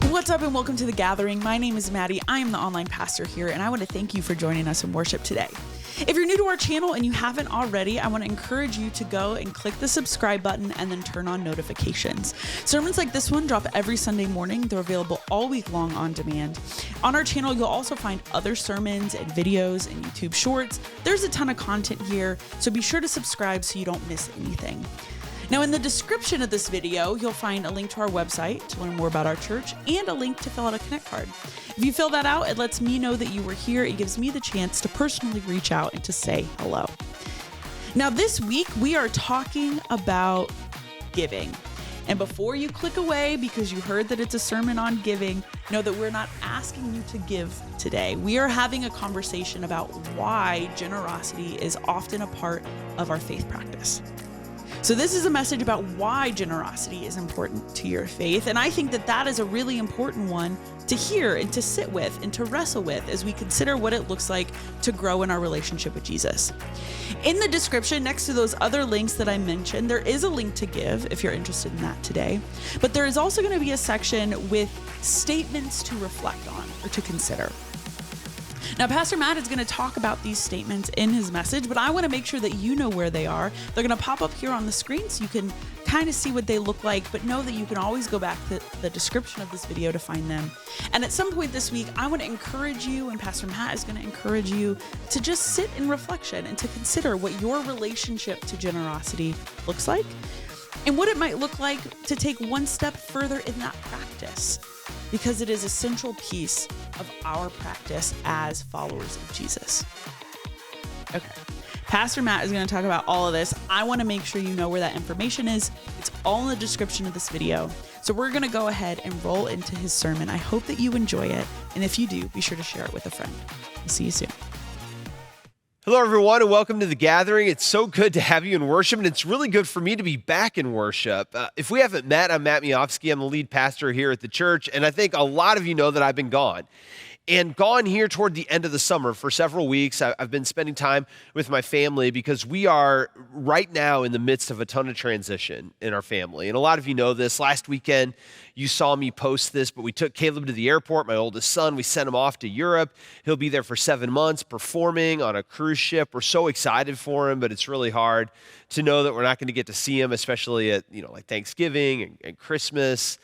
What's up and welcome to The Gathering. My name is Maddie. I am the online pastor here, and I want to thank you for joining us in worship today. If you're new to our channel and you haven't already, I want to encourage you to go and click the subscribe button and then turn on notifications. Sermons like this one drop every Sunday morning. They're available all week long on demand. On our channel, you'll also find other sermons and videos and YouTube shorts. There's a ton of content here, so be sure to subscribe so you don't miss anything. Now, in the description of this video, you'll find a link to our website to learn more about our church and a link to fill out a Connect card. If you fill that out, it lets me know that you were here. It gives me the chance to personally reach out and to say hello. Now, this week, we are talking about giving. And before you click away because you heard that it's a sermon on giving, know that we're not asking you to give today. We are having a conversation about why generosity is often a part of our faith practice. So this is a message about why generosity is important to your faith. And I think that that is a really important one to hear and to sit with and to wrestle with as we consider what it looks like to grow in our relationship with Jesus. In the description, next to those other links that I mentioned, there is a link to give if you're interested in that today. But there is also going to be a section with statements to reflect on or to consider. Now, Pastor Matt is going to talk about these statements in his message, but I want to make sure that you know where they are. They're going to pop up here on the screen so you can kind of see what they look like, but know that you can always go back to the description of this video to find them. And at some point this week, I want to encourage you, and Pastor Matt is going to encourage you to just sit in reflection and to consider what your relationship to generosity looks like and what it might look like to take one step further in that practice, because it is a central piece of our practice as followers of Jesus. Okay, Pastor Matt is going to talk about all of this. I want to make sure you know where that information is. It's all in the description of this video. So we're going to go ahead and roll into his sermon. I hope that you enjoy it. And if you do, be sure to share it with a friend. We'll see you soon. Hello, everyone, and welcome to The Gathering. It's so good to have you in worship, and it's really good for me to be back in worship. If we haven't met, I'm Matt Miofsky. I'm the lead pastor here at the church, and I think a lot of you know that I've been gone. And gone here toward the end of the summer for several weeks. I've been spending time with my family because we are right now in the midst of a ton of transition in our family. And a lot of you know this. Last weekend, you saw me post this, but we took Caleb to the airport, my oldest son. We sent him off to Europe. He'll be there for 7 months performing on a cruise ship. We're so excited for him, but it's really hard to know that we're not going to get to see him, especially at like Thanksgiving and Christmas.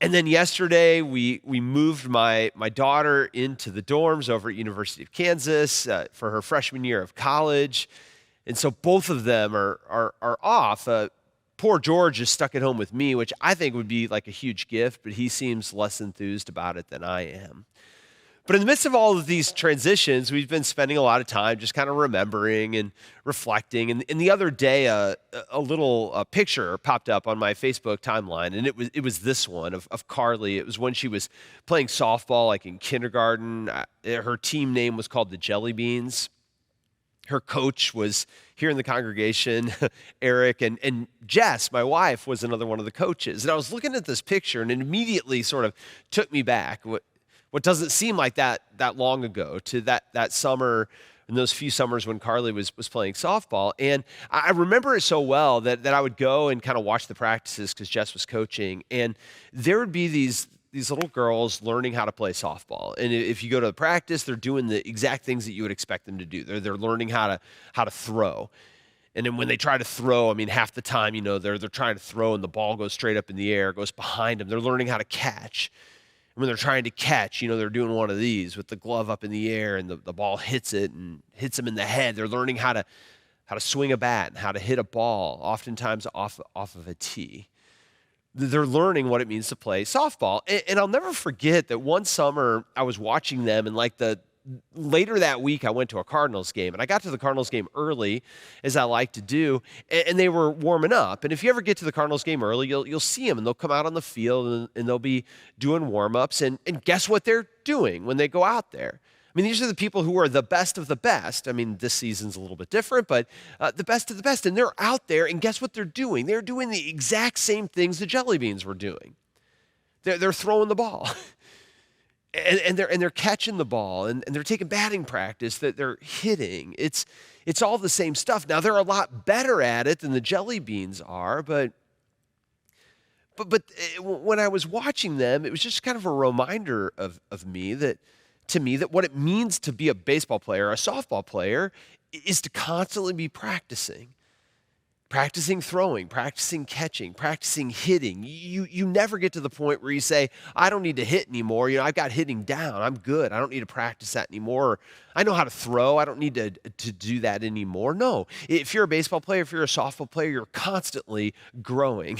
And then yesterday, we moved my daughter into the dorms over at University of Kansas for her freshman year of college. And so both of them are off. Poor George is stuck at home with me, which I think would be like a huge gift, but he seems less enthused about it than I am. But in the midst of all of these transitions, we've been spending a lot of time just kind of remembering and reflecting. And the other day, a little picture popped up on my Facebook timeline, and it was this one of Carly. It was when she was playing softball, like in kindergarten. Her team name was called the Jelly Beans. Her coach was here in the congregation, Eric, and Jess, my wife, was another one of the coaches. And I was looking at this picture, and it immediately sort of took me back. What doesn't seem like that long ago to that summer and those few summers when Carly was playing softball. And I remember it so well that I would go and kind of watch the practices because Jess was coaching. And there would be these little girls learning how to play softball. And if you go to the practice, they're doing the exact things that you would expect them to do. They're learning how to throw. And then when they try to throw, I mean, half the time, they're trying to throw and the ball goes straight up in the air, goes behind them. They're learning how to catch. When they're trying to catch, they're doing one of these with the glove up in the air and the ball hits it and hits them in the head. They're learning how to swing a bat and how to hit a ball, oftentimes off of a tee. They're learning what it means to play softball. And I'll never forget that one summer I was watching them, and later that week, I went to a Cardinals game, and I got to the Cardinals game early, as I like to do, and they were warming up. And if you ever get to the Cardinals game early, you'll see them, and they'll come out on the field, and they'll be doing warm-ups. And guess what they're doing when they go out there? I mean, these are the people who are the best of the best. I mean, this season's a little bit different, but the best of the best. And they're out there, and guess what they're doing? They're doing the exact same things the Jelly Beans were doing. They're throwing the ball. And they're catching the ball, and they're taking batting practice, that they're hitting. It's all the same stuff. Now, they're a lot better at it than the Jelly Beans are, but But when I was watching them, it was just kind of a reminder of me that to me that what it means to be a baseball player, a softball player, is to constantly be practicing throwing, practicing catching, practicing hitting. You never get to the point where you say, I don't need to hit anymore. I've got hitting down. I'm good. I don't need to practice that anymore. Or, I know how to throw. I don't need to do that anymore. No, if you're a baseball player, if you're a softball player, you're constantly growing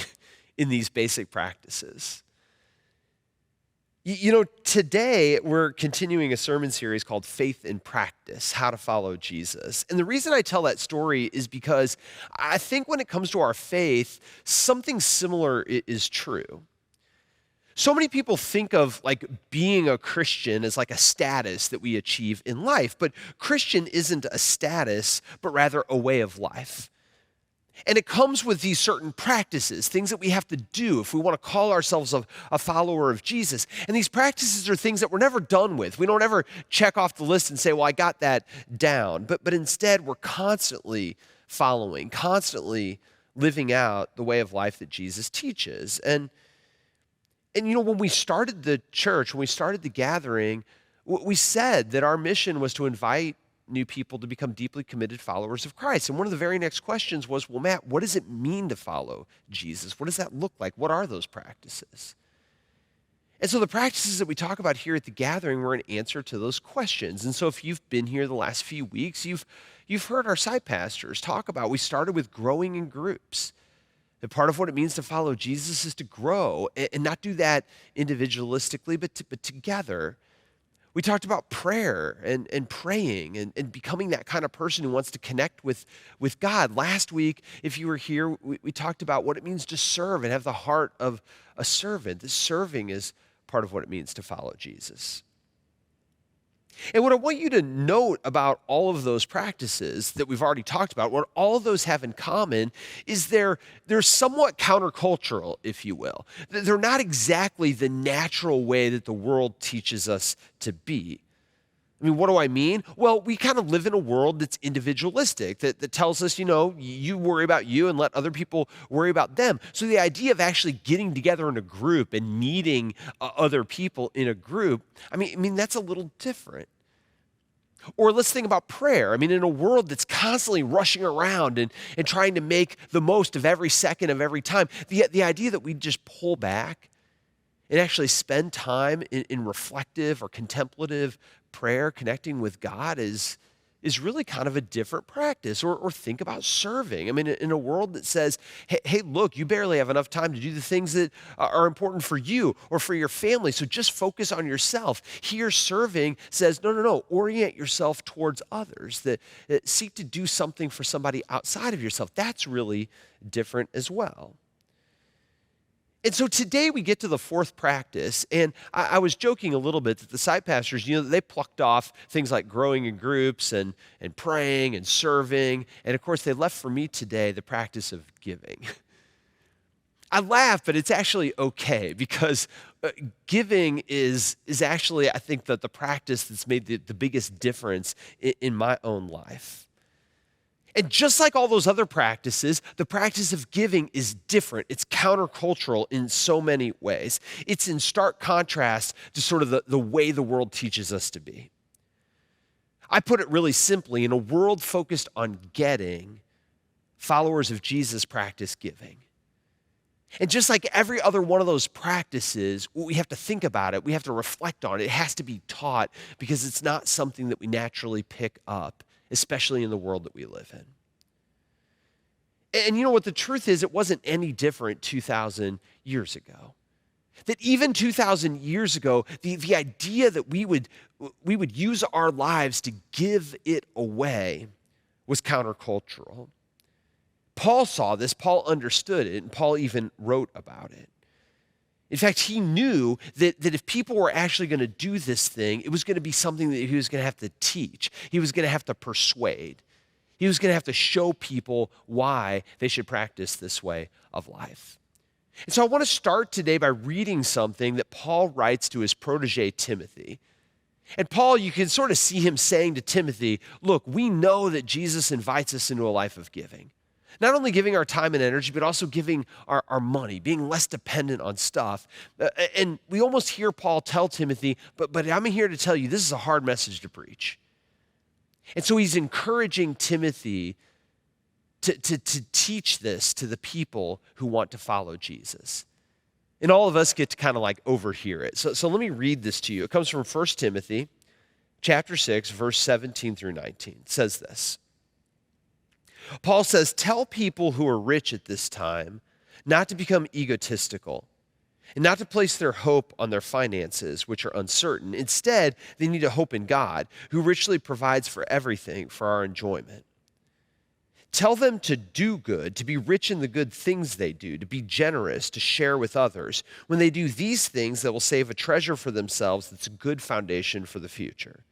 in these basic practices. Today we're continuing a sermon series called Faith in Practice, How to Follow Jesus. And the reason I tell that story is because I think when it comes to our faith, something similar is true. So many people think of like being a Christian as like a status that we achieve in life, but Christian isn't a status, but rather a way of life. And it comes with these certain practices, things that we have to do if we want to call ourselves a follower of Jesus. And these practices are things that we're never done with. We don't ever check off the list and say, well, I got that down. But instead, we're constantly following, constantly living out the way of life that Jesus teaches. And when we started the church, when we started the gathering, we said that our mission was to invite new people to become deeply committed followers of Christ. And one of the very next questions was, well, Matt, what does it mean to follow Jesus? What does that look like? What are those practices? And so the practices that we talk about here at the gathering were an answer to those questions. And so if you've been here the last few weeks, you've heard our site pastors talk about, we started with growing in groups. That part of what it means to follow Jesus is to grow and not do that individualistically, but together. We talked about prayer and praying and becoming that kind of person who wants to connect with God. Last week, if you were here, we talked about what it means to serve and have the heart of a servant. This serving is part of what it means to follow Jesus. And what I want you to note about all of those practices that we've already talked about, what all of those have in common is they're somewhat countercultural, if you will. They're not exactly the natural way that the world teaches us to be. I mean, what do I mean? Well, we kind of live in a world that's individualistic, that tells us, you worry about you and let other people worry about them. So the idea of actually getting together in a group and meeting other people in a group, I mean, that's a little different. Or let's think about prayer. I mean, in a world that's constantly rushing around and trying to make the most of every second of every time, the idea that we just pull back and actually spend time in reflective or contemplative prayer, connecting with God is really kind of a different practice. Or think about serving. I mean, in a world that says, hey, look, you barely have enough time to do the things that are important for you or for your family, so just focus on yourself. Here, serving says, no, orient yourself towards others, that seek to do something for somebody outside of yourself. That's really different as well. And so today we get to the fourth practice, and I was joking a little bit that the site pastors, they plucked off things like growing in groups and praying and serving, and of course they left for me today the practice of giving. I laugh, but it's actually okay because giving is actually, I think, that the practice that's made the biggest difference in my own life. And just like all those other practices, the practice of giving is different. It's countercultural in so many ways. It's in stark contrast to sort of the way the world teaches us to be. I put it really simply, in a world focused on getting, followers of Jesus practice giving. And just like every other one of those practices, we have to think about it. We have to reflect on it. It has to be taught because it's not something that we naturally pick up, especially in the world that we live in. And you know what? The truth is, it wasn't any different 2,000 years ago. That even 2,000 years ago, the idea that we would use our lives to give it away was countercultural. Paul saw this, Paul understood it, and Paul even wrote about it. In fact, he knew that if people were actually going to do this thing, it was going to be something that he was going to have to teach. He was going to have to persuade. He was going to have to show people why they should practice this way of life. And so I want to start today by reading something that Paul writes to his protege, Timothy. And Paul, you can sort of see him saying to Timothy, look, we know that Jesus invites us into a life of giving. Not only giving our time and energy, but also giving our money, being less dependent on stuff. And we almost hear Paul tell Timothy, but I'm here to tell you, this is a hard message to preach. And so he's encouraging Timothy to teach this to the people who want to follow Jesus. And all of us get to kind of like overhear it. So let me read this to you. It comes from 1 Timothy chapter 6, verse 17 through 19. It says this. Paul says, tell people who are rich at this time not to become egotistical and not to place their hope on their finances, which are uncertain. Instead, they need to hope in God, who richly provides for everything for our enjoyment. Tell them to do good, to be rich in the good things they do, to be generous, to share with others. When they do these things, they will save a treasure for themselves that's a good foundation for the future.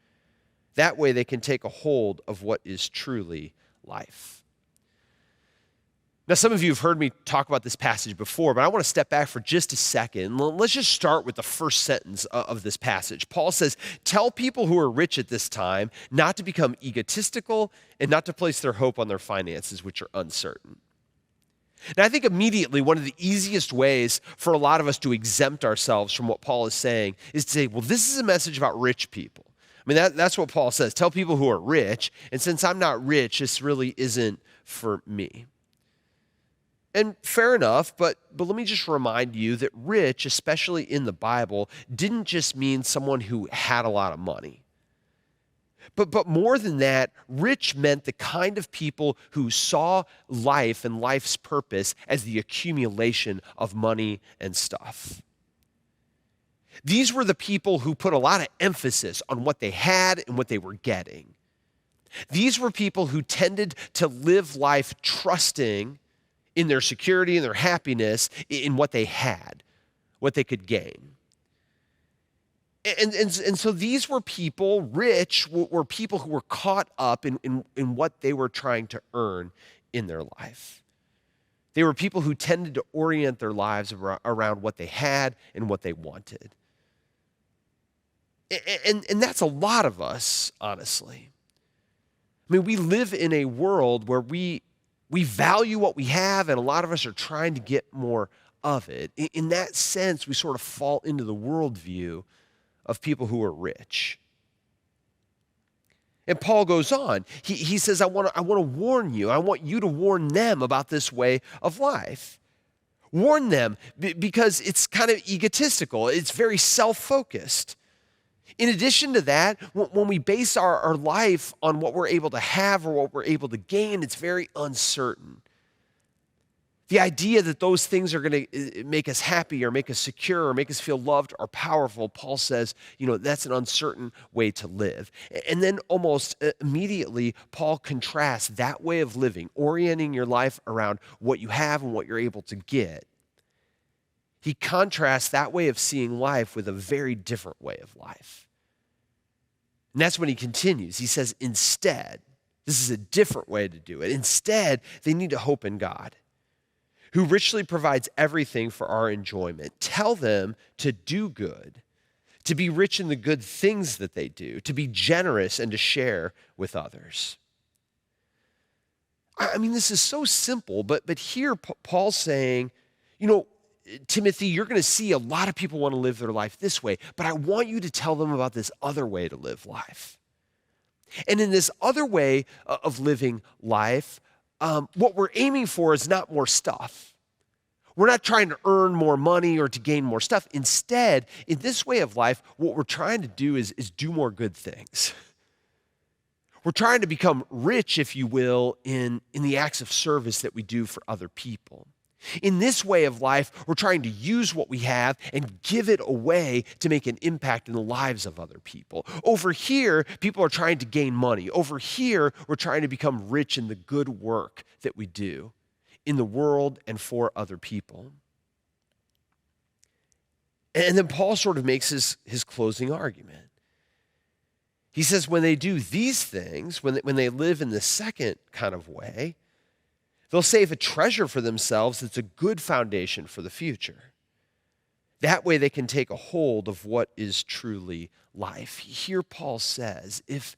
That way they can take a hold of what is truly life. Now, some of you have heard me talk about this passage before, but I want to step back for just a second. Let's just start with the first sentence of this passage. Paul says, tell people who are rich at this time not to become egotistical and not to place their hope on their finances, which are uncertain. Now, I think immediately one of the easiest ways for a lot of us to exempt ourselves from what Paul is saying is to say, well, this is a message about rich people. I mean, that's what Paul says. Tell people who are rich, and since I'm not rich, this really isn't for me. And fair enough, but let me just remind you that rich, especially in the Bible, didn't just mean someone who had a lot of money. But more than that, rich meant the kind of people who saw life and life's purpose as the accumulation of money and stuff. These were the people who put a lot of emphasis on what they had and what they were getting. These were people who tended to live life trusting in their security and their happiness in what they had, what they could gain. And so these were people, rich were people who were caught up in what they were trying to earn in their life. They were people who tended to orient their lives around what they had and what they wanted. And that's a lot of us, honestly. I mean, we live in a world where we value what we have, and a lot of us are trying to get more of it. In that sense, we sort of fall into the worldview of people who are rich. And Paul goes on. He says, I want to warn you. I want you to warn them about this way of life. Warn them because it's kind of egotistical. It's very self-focused. In addition to that, when we base our life on what we're able to have or what we're able to gain, it's very uncertain. The idea that those things are going to make us happy or make us secure or make us feel loved or powerful, Paul says, that's an uncertain way to live. And then almost immediately, Paul contrasts that way of living, orienting your life around what you have and what you're able to get. He contrasts that way of seeing life with a very different way of life. And that's when he continues. He says, instead, this is a different way to do it. Instead, they need to hope in God, who richly provides everything for our enjoyment. Tell them to do good, to be rich in the good things that they do, to be generous and to share with others. I mean, this is so simple, but here Paul's saying, Timothy, you're going to see a lot of people want to live their life this way, but I want you to tell them about this other way to live life. And in this other way of living life, what we're aiming for is not more stuff. We're not trying to earn more money or to gain more stuff. Instead, in this way of life, what we're trying to do is do more good things. We're trying to become rich, if you will, in the acts of service that we do for other people. In this way of life, we're trying to use what we have and give it away to make an impact in the lives of other people. Over here, people are trying to gain money. Over here, we're trying to become rich in the good work that we do in the world and for other people. And then Paul sort of makes his closing argument. He says when they do these things, when they live in the second kind of way, they'll save a treasure for themselves that's a good foundation for the future. That way they can take a hold of what is truly life. Here Paul says, if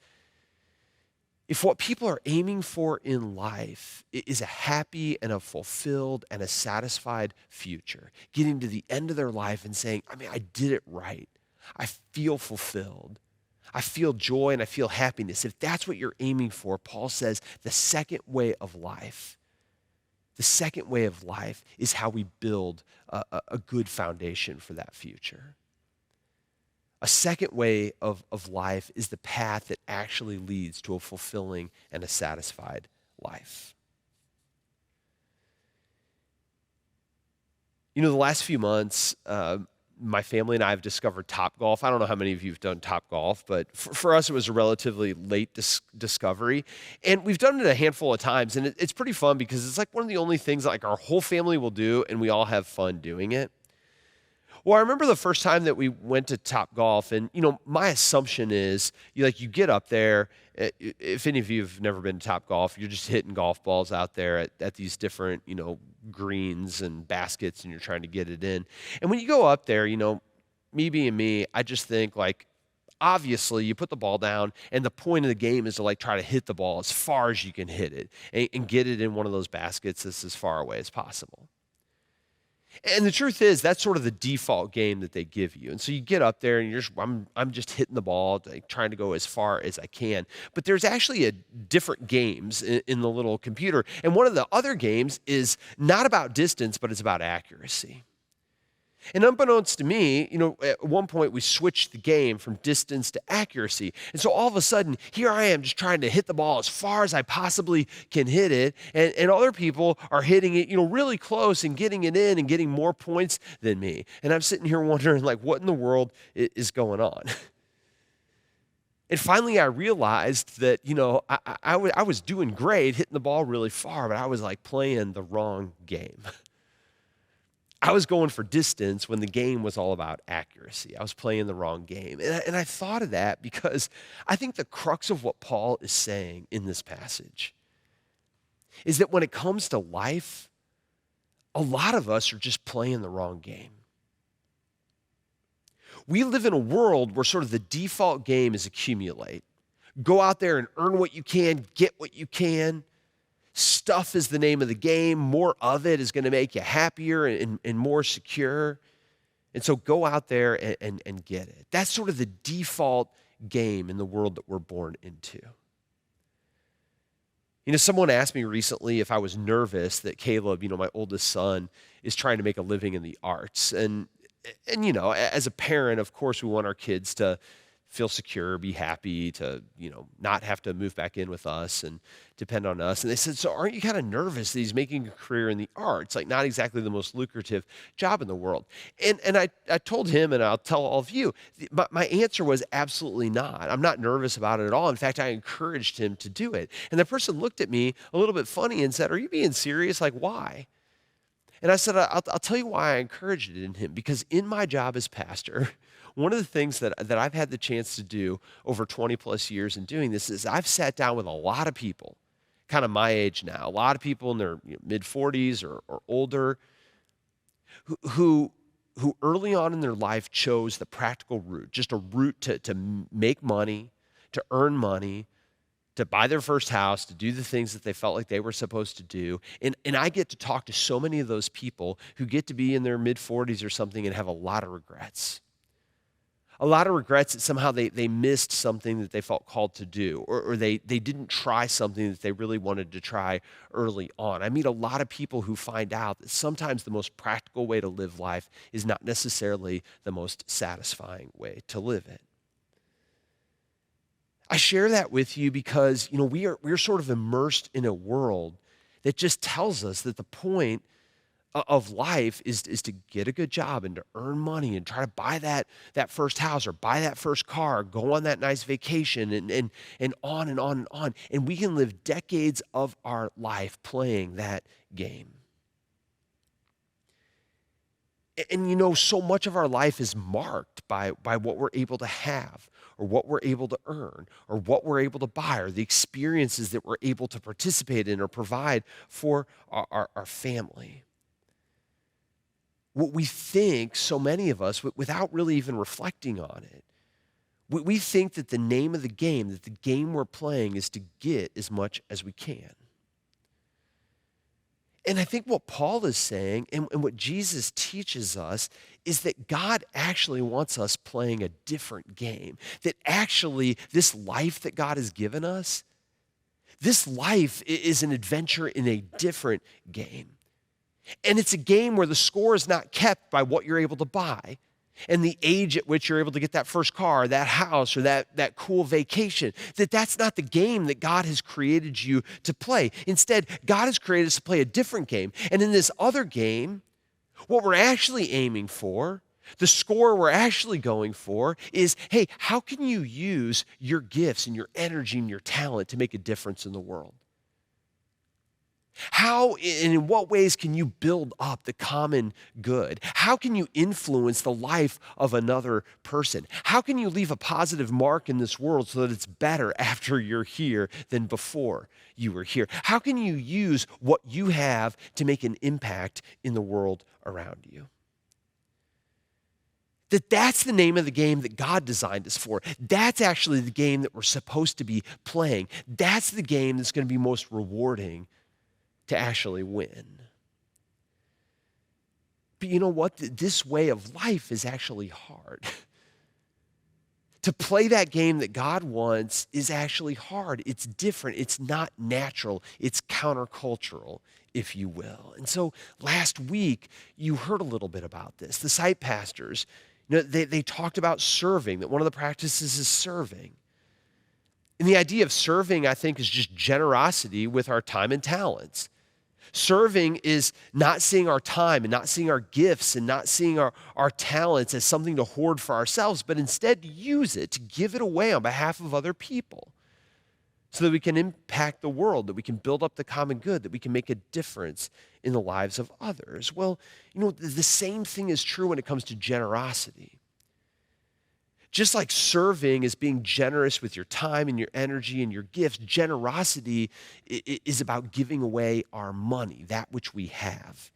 If what people are aiming for in life is a happy and a fulfilled and a satisfied future, getting to the end of their life and saying, I did it right. I feel fulfilled. I feel joy and I feel happiness. If that's what you're aiming for, Paul says the second way of life is how we build a good foundation for that future. A second way of life is the path that actually leads to a fulfilling and a satisfied life. The last few months, my family and I have discovered Topgolf. I don't know how many of you have done Topgolf, but for us, it was a relatively late discovery. And we've done it a handful of times, and it's pretty fun because it's like one of the only things like our whole family will do, and we all have fun doing it. Well, I remember the first time that we went to Topgolf, and my assumption is you get up there. If any of you have never been to Topgolf, you're just hitting golf balls out there at these different greens and baskets, and you're trying to get it in. And when you go up there, me being me, I just think obviously you put the ball down, and the point of the game is to try to hit the ball as far as you can hit it and get it in one of those baskets that's as far away as possible. And the truth is, that's sort of the default game that they give you. And so you get up there and I'm just hitting the ball, trying to go as far as I can. But there's actually different games in the little computer. And one of the other games is not about distance, but it's about accuracy. And unbeknownst to me, at one point we switched the game from distance to accuracy. And so all of a sudden, here I am just trying to hit the ball as far as I possibly can hit it. And other people are hitting it, really close and getting it in and getting more points than me. And I'm sitting here wondering, what in the world is going on? And finally, I realized that, I was doing great, hitting the ball really far, but I was playing the wrong game. I was going for distance when the game was all about accuracy. I was playing the wrong game. And I thought of that because I think the crux of what Paul is saying in this passage is that when it comes to life, a lot of us are just playing the wrong game. We live in a world where sort of the default game is accumulate. Go out there and earn what you can, get what you can. Stuff is the name of the game. More of it is going to make you happier and more secure. And so go out there and get it. That's sort of the default game in the world that we're born into. Someone asked me recently if I was nervous that Caleb, my oldest son, is trying to make a living in the arts. And as a parent, of course, we want our kids to feel secure, be happy, to, not have to move back in with us and depend on us. And they said, so aren't you kind of nervous that he's making a career in the arts? Not exactly the most lucrative job in the world. And I told him, and I'll tell all of you, my answer was absolutely not. I'm not nervous about it at all. In fact, I encouraged him to do it. And the person looked at me a little bit funny and said, are you being serious? Why? And I said, I'll tell you why I encouraged it in him. Because in my job as pastor, one of the things that I've had the chance to do over 20 plus years in doing this is I've sat down with a lot of people, kind of my age now, a lot of people in their mid 40s or older, who early on in their life chose the practical route, just a route to make money, to earn money, to buy their first house, to do the things that they felt like they were supposed to do. And I get to talk to so many of those people who get to be in their mid 40s or something and have a lot of regrets. A lot of regrets that somehow they missed something that they felt called to do, or they didn't try something that they really wanted to try early on. I meet a lot of people who find out that sometimes the most practical way to live life is not necessarily the most satisfying way to live it. I share that with you because, we're sort of immersed in a world that just tells us that the point of life is to get a good job and to earn money and try to buy that first house or buy that first car, go on that nice vacation and on and on and on. And we can live decades of our life playing that game. And so much of our life is marked by what we're able to have or what we're able to earn or what we're able to buy or the experiences that we're able to participate in or provide for our family. What we think, so many of us, without really even reflecting on it, We think that the name of the game, that the game we're playing is to get as much as we can. And I think what Paul is saying and what Jesus teaches us is that God actually wants us playing a different game. That actually this life that God has given us, this life is an adventure in a different game. And it's a game where the score is not kept by what you're able to buy and the age at which you're able to get that first car, that house, or that cool vacation. That's not the game that God has created you to play. Instead, God has created us to play a different game. And in this other game, what we're actually aiming for, the score we're actually going for is, hey, how can you use your gifts and your energy and your talent to make a difference in the world? How and in what ways can you build up the common good? How can you influence the life of another person? How can you leave a positive mark in this world so that it's better after you're here than before you were here? How can you use what you have to make an impact in the world around you? That's the name of the game that God designed us for. That's actually the game that we're supposed to be playing. That's the game that's going to be most rewarding to actually win. But you know what? This way of life is actually hard. To play that game that God wants is actually hard. It's different. It's not natural. It's countercultural, if you will. And so last week, you heard a little bit about this. The site pastors, they talked about serving, that one of the practices is serving. And the idea of serving, I think, is just generosity with our time and talents. Serving is not seeing our time and not seeing our gifts and not seeing our talents as something to hoard for ourselves, but instead use it to give it away on behalf of other people so that we can impact the world, that we can build up the common good, that we can make a difference in the lives of others. Well, the same thing is true when it comes to generosity. Just like serving is being generous with your time and your energy and your gifts, generosity is about giving away our money, that which we have.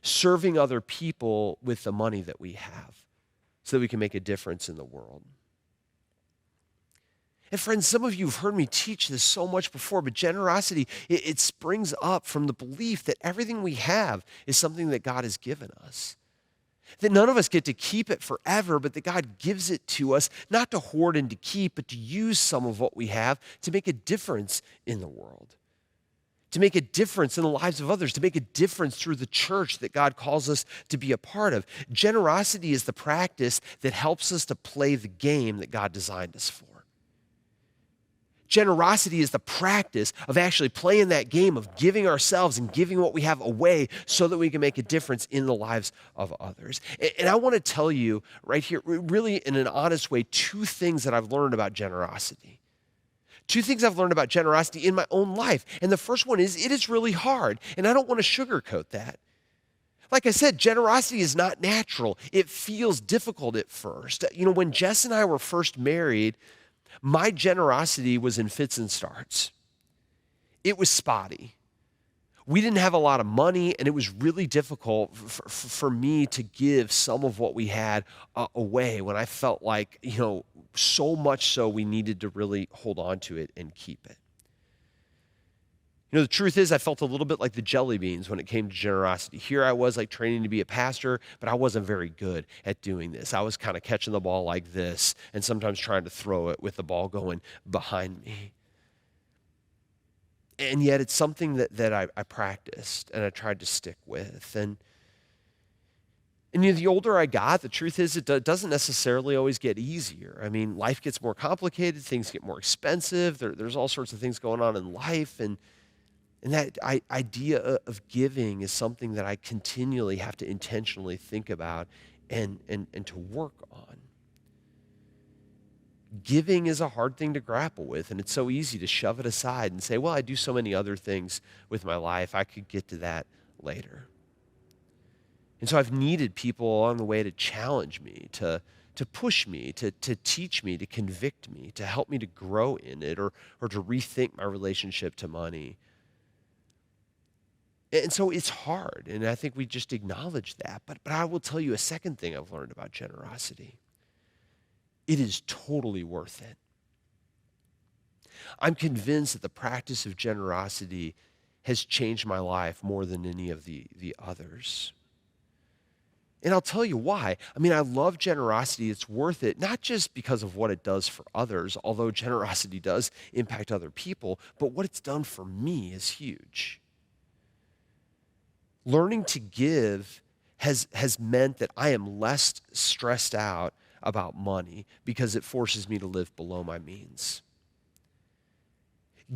Serving other people with the money that we have so that we can make a difference in the world. And friends, some of you have heard me teach this so much before, but generosity, it springs up from the belief that everything we have is something that God has given us. That none of us get to keep it forever, but that God gives it to us, not to hoard and to keep, but to use some of what we have to make a difference in the world, to make a difference in the lives of others, to make a difference through the church that God calls us to be a part of. Generosity is the practice that helps us to play the game that God designed us for. Generosity is the practice of actually playing that game of giving ourselves and giving what we have away so that we can make a difference in the lives of others. And I want to tell you right here, really in an honest way, two things that I've learned about generosity. Two things I've learned about generosity in my own life. And the first one is it is really hard, and I don't want to sugarcoat that. Like I said, generosity is not natural. It feels difficult at first. When Jess and I were first married, my generosity was in fits and starts. It was spotty. We didn't have a lot of money, and it was really difficult for me to give some of what we had away when I felt like, so much so we needed to really hold on to it and keep it. The truth is I felt a little bit like the jelly beans when it came to generosity. Here I was like training to be a pastor, but I wasn't very good at doing this. I was kind of catching the ball like this and sometimes trying to throw it with the ball going behind me. And yet it's something that I practiced and I tried to stick with. And the older I got, the truth is it doesn't necessarily always get easier. I mean, life gets more complicated, things get more expensive, there's all sorts of things going on in life, and that idea of giving is something that I continually have to intentionally think about and to work on. Giving is a hard thing to grapple with, and it's so easy to shove it aside and say, well, I do so many other things with my life, I could get to that later. And so I've needed people along the way to challenge me, to push me, to teach me, to convict me, to help me to grow in it or to rethink my relationship to money. And so it's hard, and I think we just acknowledge that. But I will tell you a second thing I've learned about generosity. it is totally worth it. I'm convinced that the practice of generosity has changed my life more than any of the others. And I'll tell you why. I mean, I love generosity. It's worth it, not just because of what it does for others, although generosity does impact other people, but what it's done for me is huge. Learning to give has meant that I am less stressed out about money because it forces me to live below my means.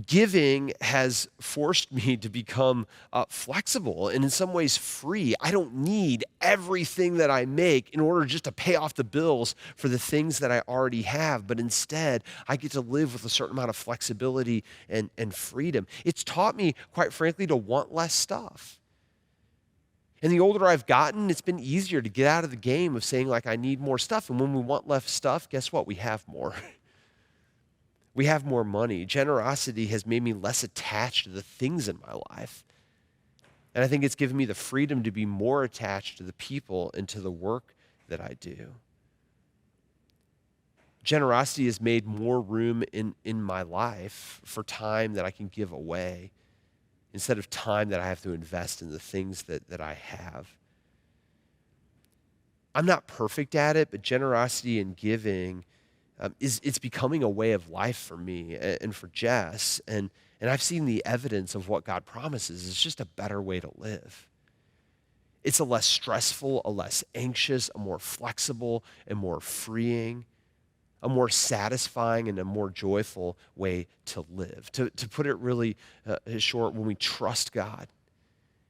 Giving has forced me to become flexible and in some ways free. I don't need everything that I make in order just to pay off the bills for the things that I already have, but instead I get to live with a certain amount of flexibility and freedom. It's taught me, quite frankly, to want less stuff. And the older I've gotten, it's been easier to get out of the game of saying, like, I need more stuff. And when we want less stuff, guess what? We have more. We have more money. Generosity has made me less attached to the things in my life. And I think it's given me the freedom to be more attached to the people and to the work that I do. Generosity has made more room in my life for time that I can give away instead of time that I have to invest in the things that I have. I'm not perfect at it, but generosity and giving it's becoming a way of life for me and for Jess. And I've seen the evidence of what God promises. It's just a better way to live. It's a less stressful, a less anxious, a more flexible and more freeing, a more satisfying and a more joyful way to live. To put it really short, when we trust God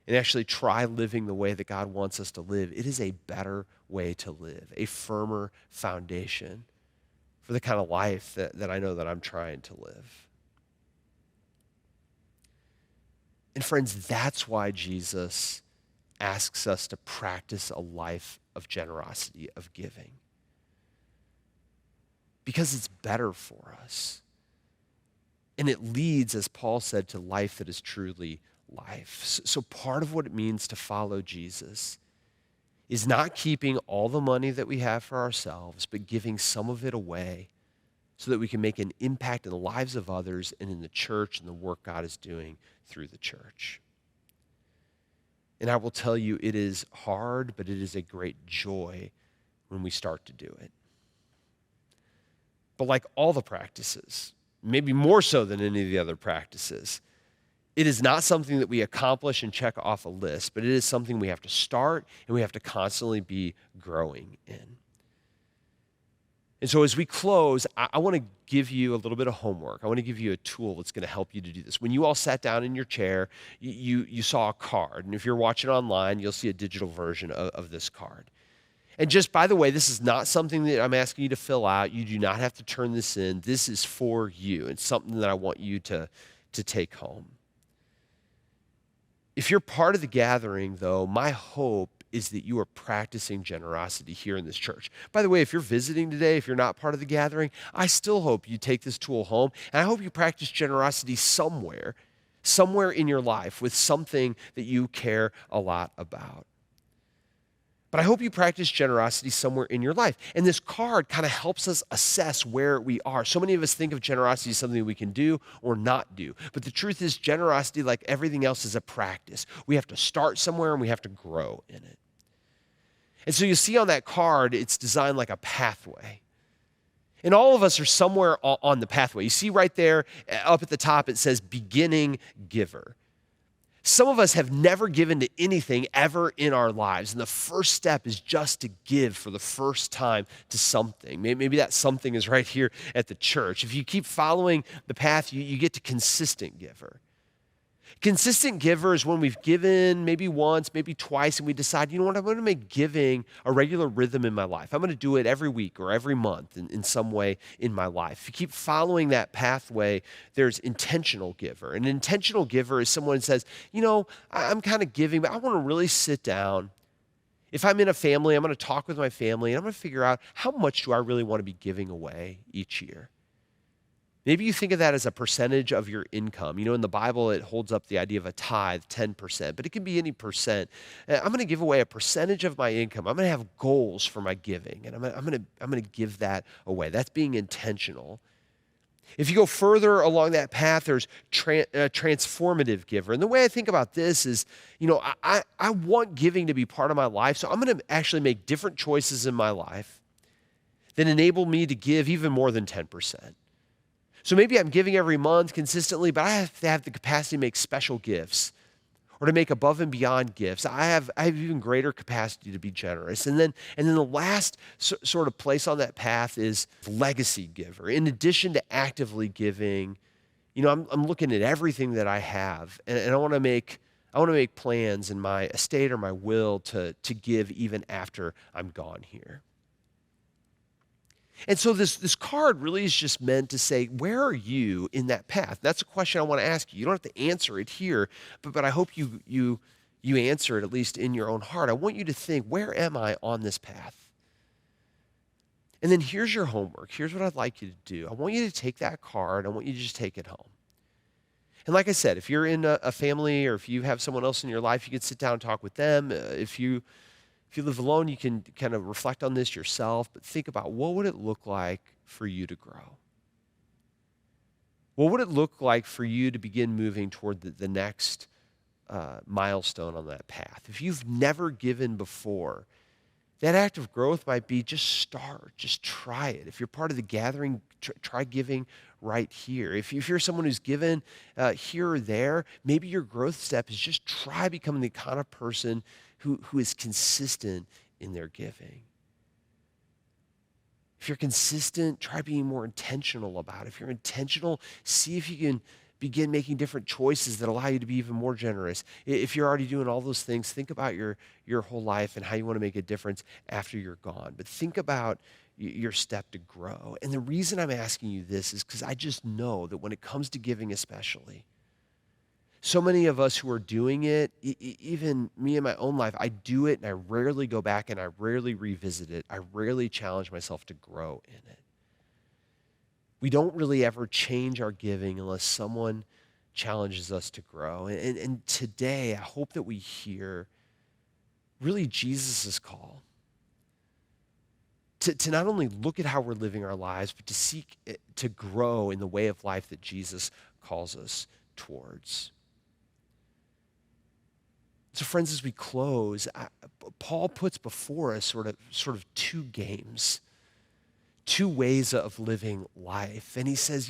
and actually try living the way that God wants us to live, it is a better way to live, a firmer foundation for the kind of life that I know that I'm trying to live. And friends, that's why Jesus asks us to practice a life of generosity, of giving. Because it's better for us. And it leads, as Paul said, to life that is truly life. So part of what it means to follow Jesus is not keeping all the money that we have for ourselves, but giving some of it away so that we can make an impact in the lives of others and in the church and the work God is doing through the church. And I will tell you, it is hard, but it is a great joy when we start to do it. But like all the practices, maybe more so than any of the other practices, it is not something that we accomplish and check off a list, but it is something we have to start and we have to constantly be growing in. And so as we close, I want to give you a little bit of homework. I want to give you a tool that's going to help you to do this. When you all sat down in your chair, you saw a card. And if you're watching online, you'll see a digital version of this card. And just, by the way, this is not something that I'm asking you to fill out. You do not have to turn this in. This is for you. It's something that I want you to take home. If you're part of the gathering, though, my hope is that you are practicing generosity here in this church. By the way, if you're visiting today, if you're not part of the gathering, I still hope you take this tool home, and I hope you practice generosity somewhere in your life with something that you care a lot about. But I hope you practice generosity somewhere in your life. And this card kind of helps us assess where we are. So many of us think of generosity as something we can do or not do. But the truth is, generosity, like everything else, is a practice. We have to start somewhere and we have to grow in it. And so you see on that card, it's designed like a pathway. And all of us are somewhere on the pathway. You see right there up at the top, it says beginning giver. Some of us have never given to anything ever in our lives. And the first step is just to give for the first time to something. Maybe that something is right here at the church. If you keep following the path, you get to consistent giver. Consistent giver is when we've given maybe once, maybe twice, and we decide, you know what, I'm going to make giving a regular rhythm in my life. I'm going to do it every week or every month in some way in my life. If you keep following that pathway, there's intentional giver. An intentional giver is someone who says, you know, I'm kind of giving, but I want to really sit down. If I'm in a family, I'm going to talk with my family, and I'm going to figure out how much do I really want to be giving away each year. Maybe you think of that as a percentage of your income. In the Bible, it holds up the idea of a tithe, 10%, but it can be any percent. I'm going to give away a percentage of my income. I'm going to have goals for my giving, and I'm going to give that away. That's being intentional. If you go further along that path, there's transformative giver. And the way I think about this is, I want giving to be part of my life, so I'm going to actually make different choices in my life that enable me to give even more than 10%. So maybe I'm giving every month consistently, but I have to have the capacity to make special gifts or to make above and beyond gifts. I have even greater capacity to be generous. And then the last sort of place on that path is legacy giver. In addition to actively giving, I'm looking at everything that I have, and I want to make plans in my estate or my will to give even after I'm gone here. And so this card really is just meant to say, where are you in that path? That's a question I want to ask you. You don't have to answer it here, but I hope you answer it at least in your own heart. I want you to think, where am I on this path? And then here's your homework. Here's what I'd like you to do. I want you to take that card. I want you to just take it home. And like I said, if you're in a family or if you have someone else in your life, you can sit down and talk with them. If you live alone, you can kind of reflect on this yourself, but think about, what would it look like for you to grow? What would it look like for you to begin moving toward the next milestone on that path? If you've never given before, that act of growth might be just start, just try it. If you're part of the gathering, try giving right here. If you're someone who's given here or there, maybe your growth step is just try becoming the kind of person who is consistent in their giving. If you're consistent, try being more intentional about it. If you're intentional, see if you can begin making different choices that allow you to be even more generous. If you're already doing all those things, think about your whole life and how you want to make a difference after you're gone. But think about your step to grow. And the reason I'm asking you this is because I just know that when it comes to giving especially, so many of us who are doing it, even me in my own life, I do it and I rarely go back and I rarely revisit it. I rarely challenge myself to grow in it. We don't really ever change our giving unless someone challenges us to grow. And today, I hope that we hear really Jesus' call to not only look at how we're living our lives, but to seek to grow in the way of life that Jesus calls us towards. So friends, as we close, Paul puts before us sort of two games, two ways of living life. And he says,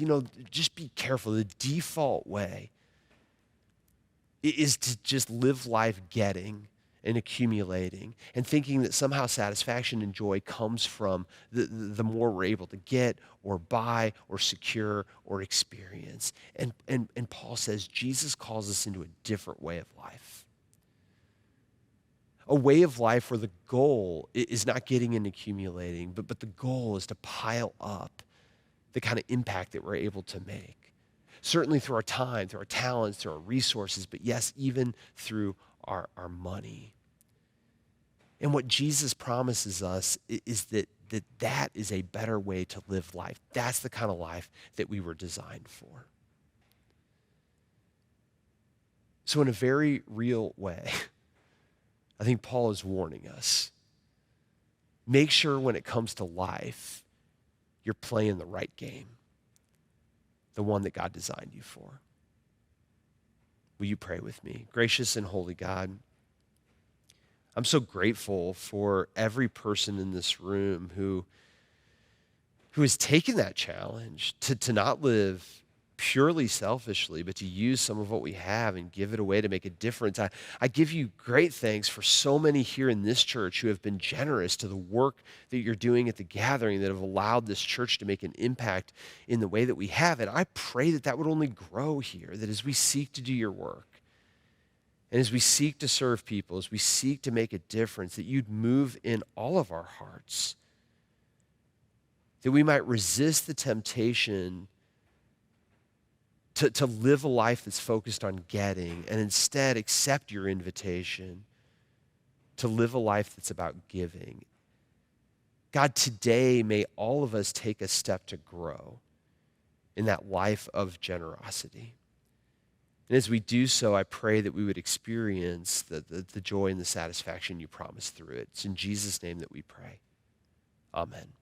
just be careful. The default way is to just live life getting and accumulating and thinking that somehow satisfaction and joy comes from the more we're able to get or buy or secure or experience. And Paul says Jesus calls us into a different way of life. A way of life where the goal is not getting and accumulating, but the goal is to pile up the kind of impact that we're able to make. Certainly through our time, through our talents, through our resources, but yes, even through our money. And what Jesus promises us is that is a better way to live life. That's the kind of life that we were designed for. So in a very real way, I think Paul is warning us. Make sure when it comes to life, you're playing the right game, the one that God designed you for. Will you pray with me? Gracious and holy God, I'm so grateful for every person in this room who has taken that challenge to not live purely selfishly, but to use some of what we have and give it away to make a difference. I give you great thanks for so many here in this church who have been generous to the work that you're doing at the gathering that have allowed this church to make an impact in the way that we have. And I pray that would only grow here, that as we seek to do your work, and as we seek to serve people, as we seek to make a difference, that you'd move in all of our hearts, that we might resist the temptation to live a life that's focused on getting and instead accept your invitation to live a life that's about giving. God, today may all of us take a step to grow in that life of generosity. And as we do so, I pray that we would experience the joy and the satisfaction you promise through it. It's in Jesus' name that we pray. Amen.